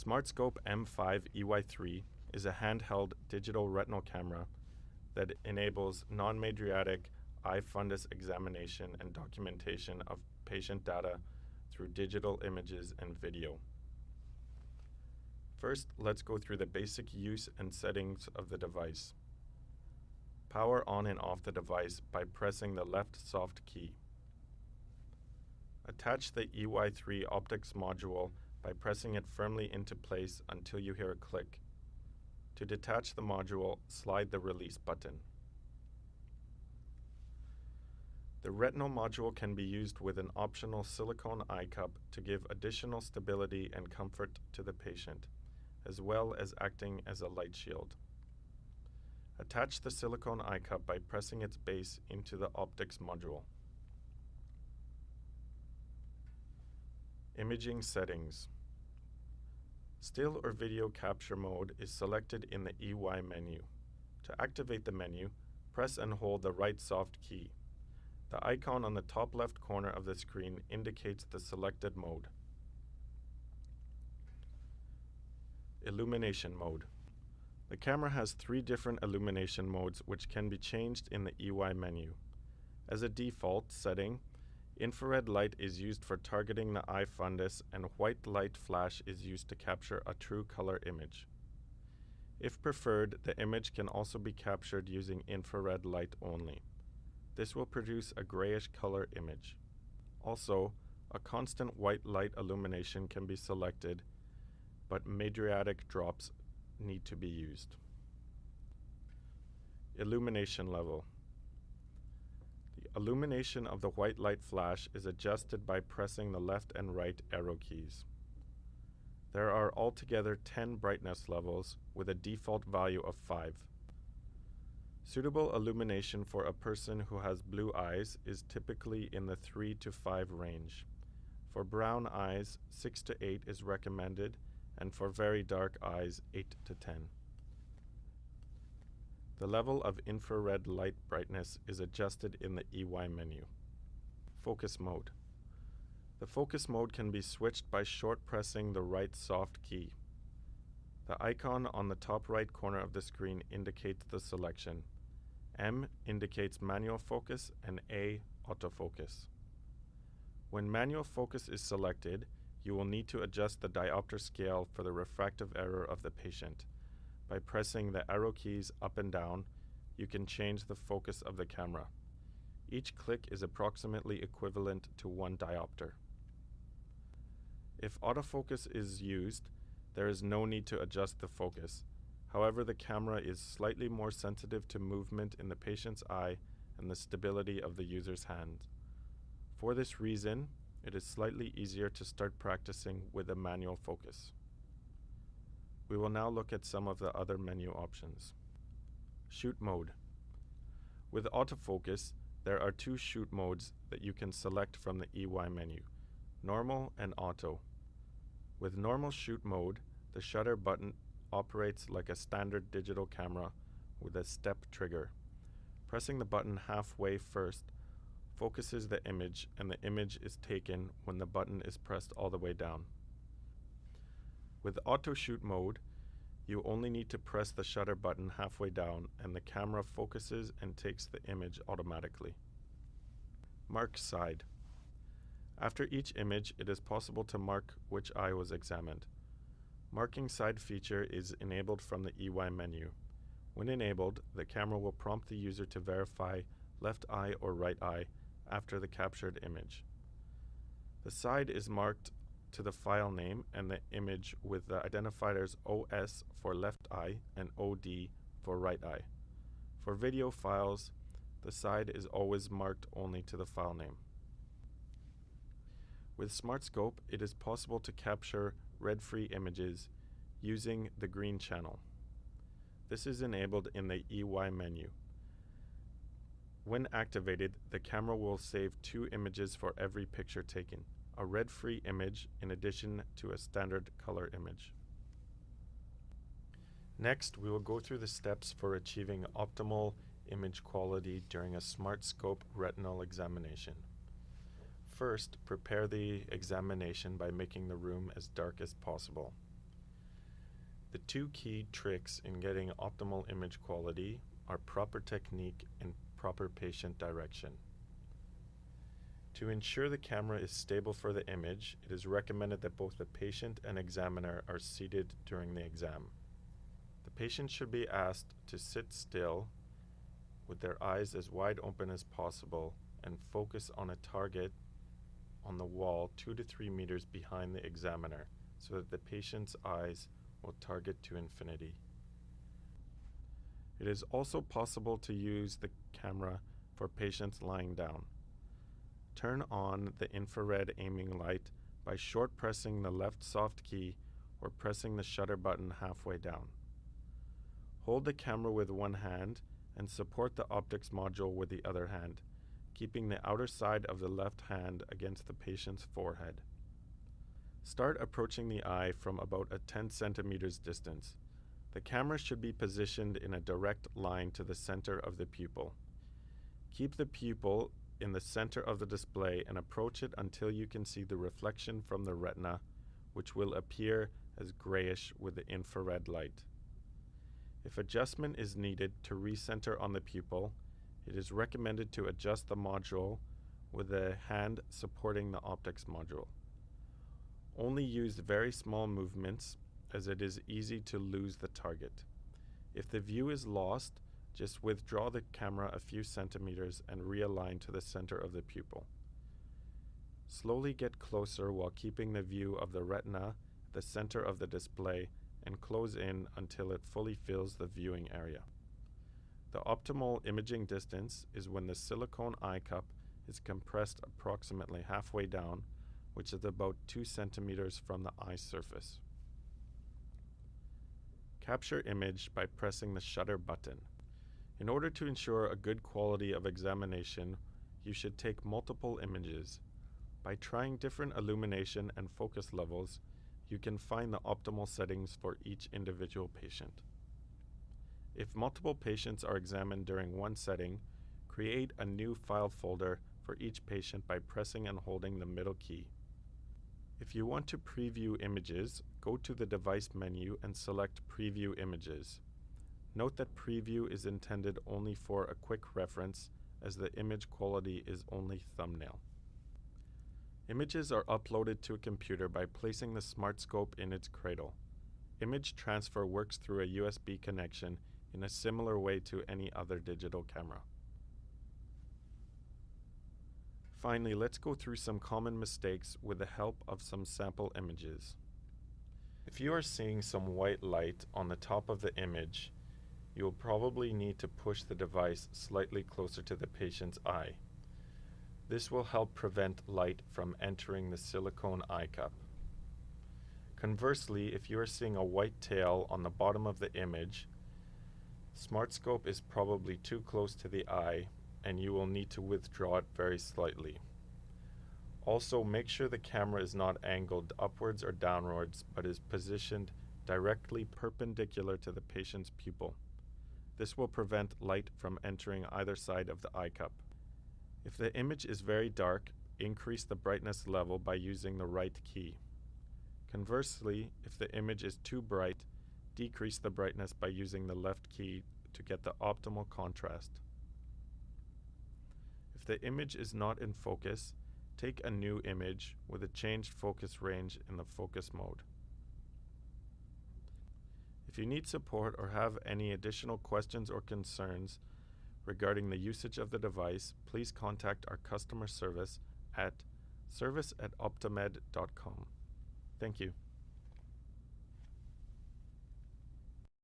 SmartScope M5 EY3 is a handheld digital retinal camera that enables non-mydriatic eye fundus examination and documentation of patient data through digital images and video. First, let's go through the basic use and settings of the device. Power on and off the device by pressing the left soft key. Attach the EY3 optics module by pressing it firmly into place until you hear a click. To detach the module, slide the release button. The retinal module can be used with an optional silicone eye cup to give additional stability and comfort to the patient, as well as acting as a light shield. Attach the silicone eye cup by pressing its base into the optics module. Imaging settings. Still or video capture mode is selected in the EY menu. To activate the menu, press and hold the right soft key. The icon on the top left corner of the screen indicates the selected mode. Illumination mode. The camera has 3 different illumination modes which can be changed in the EY menu. As a default setting, infrared light is used for targeting the eye fundus and white light flash is used to capture a true color image. If preferred, the image can also be captured using infrared light only. This will produce a grayish color image. Also, a constant white light illumination can be selected, but mydriatic drops need to be used. Illumination level. The illumination of the white light flash is adjusted by pressing the left and right arrow keys. There are altogether 10 brightness levels with a default value of 5. Suitable illumination for a person who has blue eyes is typically in the 3 to 5 range. For brown eyes, 6 to 8 is recommended, and for very dark eyes, 8 to 10. The level of infrared light brightness is adjusted in the EY menu. Focus mode. The focus mode can be switched by short pressing the right soft key. The icon on the top right corner of the screen indicates the selection. M indicates manual focus and A autofocus. When manual focus is selected, you will need to adjust the diopter scale for the refractive error of the patient. By pressing the arrow keys up and down, you can change the focus of the camera. Each click is approximately equivalent to 1 diopter. If autofocus is used, there is no need to adjust the focus. However, the camera is slightly more sensitive to movement in the patient's eye and the stability of the user's hand. For this reason, it is slightly easier to start practicing with a manual focus. We will now look at some of the other menu options. Shoot mode. With autofocus, there are 2 shoot modes that you can select from the EY menu, normal and auto. With normal shoot mode, the shutter button operates like a standard digital camera with a step trigger. Pressing the button halfway first focuses the image, and the image is taken when the button is pressed all the way down. With auto shoot mode, you only need to press the shutter button halfway down and the camera focuses and takes the image automatically. Mark side. After each image, it is possible to mark which eye was examined. Marking side feature is enabled from the EY menu. When enabled, the camera will prompt the user to verify left eye or right eye after the captured image. The side is marked to the file name and the image with the identifiers OS for left eye and OD for right eye. For video files, the side is always marked only to the file name. With SmartScope, it is possible to capture red-free images using the green channel. This is enabled in the EY menu. When activated, the camera will save 2 images for every picture taken, a red-free image in addition to a standard color image. Next, we will go through the steps for achieving optimal image quality during a SmartScope retinal examination. First, prepare the examination by making the room as dark as possible. The two key tricks in getting optimal image quality are proper technique and proper patient direction. To ensure the camera is stable for the image, it is recommended that both the patient and examiner are seated during the exam. The patient should be asked to sit still with their eyes as wide open as possible and focus on a target on the wall 2 to 3 meters behind the examiner so that the patient's eyes will target to infinity. It is also possible to use the camera for patients lying down. Turn on the infrared aiming light by short pressing the left soft key or pressing the shutter button halfway down. Hold the camera with one hand and support the optics module with the other hand, keeping the outer side of the left hand against the patient's forehead. Start approaching the eye from about a 10 centimeters distance. The camera should be positioned in a direct line to the center of the pupil. Keep the pupil in the center of the display and approach it until you can see the reflection from the retina, which will appear as grayish with the infrared light. If adjustment is needed to recenter on the pupil, it is recommended to adjust the module with the hand supporting the optics module. Only use very small movements as it is easy to lose the target. If the view is lost, just withdraw the camera a few centimeters and realign to the center of the pupil. Slowly get closer while keeping the view of the retina at the center of the display and close in until it fully fills the viewing area. The optimal imaging distance is when the silicone eye cup is compressed approximately halfway down, which is about 2 centimeters from the eye surface. Capture image by pressing the shutter button. In order to ensure a good quality of examination, you should take multiple images. By trying different illumination and focus levels, you can find the optimal settings for each individual patient. If multiple patients are examined during one setting, create a new file folder for each patient by pressing and holding the middle key. If you want to preview images, go to the device menu and select Preview Images. Note that preview is intended only for a quick reference, as the image quality is only thumbnail. Images are uploaded to a computer by placing the SmartScope in its cradle. Image transfer works through a USB connection in a similar way to any other digital camera. Finally, let's go through some common mistakes with the help of some sample images. If you are seeing some white light on the top of the image, you will probably need to push the device slightly closer to the patient's eye. This will help prevent light from entering the silicone eye cup. Conversely, if you are seeing a white tail on the bottom of the image, SmartScope is probably too close to the eye and you will need to withdraw it very slightly. Also, make sure the camera is not angled upwards or downwards, but is positioned directly perpendicular to the patient's pupil. This will prevent light from entering either side of the eye cup. If the image is very dark, increase the brightness level by using the right key. Conversely, if the image is too bright, decrease the brightness by using the left key to get the optimal contrast. If the image is not in focus, take a new image with a changed focus range in the focus mode. If you need support or have any additional questions or concerns regarding the usage of the device, please contact our customer service at service@optomed.com. Thank you.